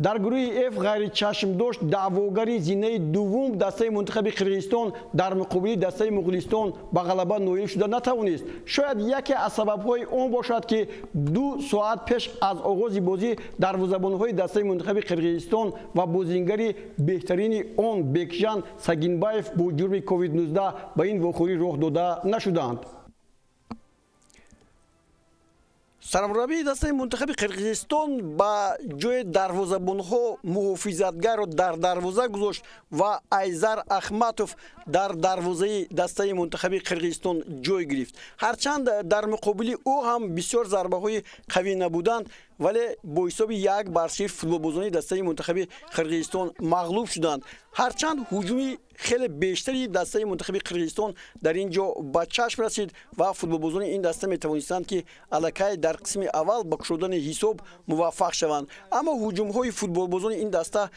дар гурӯҳи F ғайричашмдошт даъвогари зинаи дуввум дастаи мунтахаби Қирғизистон дар муқобили дастаи Муғулистон ба ғалаба ноил шуда натавонист. Шояд яке аз сабабҳои он бошад, ки 2 соат пеш аз оғози бозӣ дарвозабонҳои дастаи мунтахаби Қирғизистон ва бозингари беҳтарини он Бекжан Сагинбаев бо ҷурми COVID-19 ба ин вохӯрӣ роҳ дода нашуданд. Сармураббии дастаи мунтахаби Қирғизистон ба ҷои дарвозабонҳо муҳофизатгарро дар дарвоза гузошт ва Айзар Ахматов дар дарвозаи дастаи мунтахаби Қирғизистон ҷой гирифт. Ҳарчанд дар муқобили ӯ ҳам бисёр зарбаҳои қавӣ набуданд, вале бо ҳисоби 1-0 футболбозони дастаи мунтахаби Қирғизистон мағлуб шуданд. Ҳарчанд ҳуҷуми хеле бештари дастаи мунтахаби Қирғизистон дар ин ҷо ба чашм расид ва футболбозони ин даста метавонистанд, ки аллакай дар қисми аввал ба кушодани ҳисоб муваффақ шаванд. Аммо ҳуҷумҳои футболбозони ин даста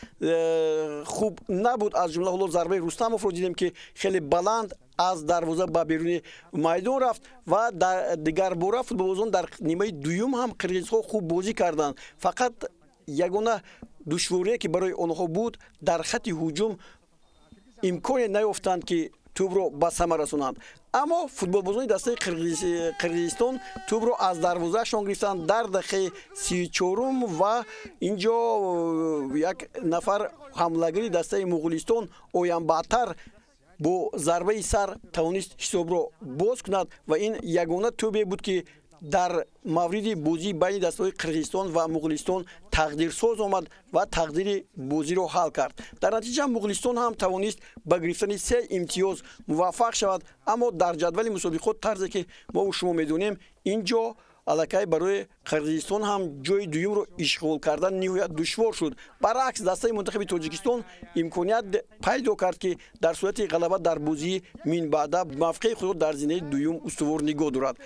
хуб набуд. Аз ҷумла ҳоло зарбаи Рустамовро дидем, ки хеле баланд аз дарвоза ба беруни майдон рафт ва дигар бора футболбозон дар нимаи дуюм ҳам қирғизҳо хуб бозӣ карданд. Фақат ягона душворие, ки барои онҳо буд, дар хатти ҳуҷум имконе наёфтанд, ки тӯбро ба сама расонанд. Аммо футболбозони дастаи Қирғизистон тӯбро аз дарвозаашон гирифтанд дар дақиқаи 34 ва ин ҷо як нафар ҳамлагари дастаи Муғулистон Оянбаътар бо зарбаи сар тавонист ҳисобро боз кунад ва ин ягона тӯбе буд, ки дар мавриди бозии байни дастаҳои Қирғизистон ва Муғулистон тақдирсоз омад ва тақдири бозиро ҳал кард. Дар натиҷа Муғулистон ҳам тавонист ба гирифтани 3 имтиёз муваффақ шавад. Аммо дар ҷадвали мусобиқот тарзе, ки мо шумо медонем, ин ҷо аллакай барои Қирғизистон ҳам ҷои дуюмро ишғол кардан ниҳоят душвор шуд. Баръакс дастаи мунтахаби Тоҷикистон имконият пайдо кард, ки дар сурати ғалаба дар бозии минбаъда мавқеи худро дар зинаи дуюм устувор нигоҳ дорад.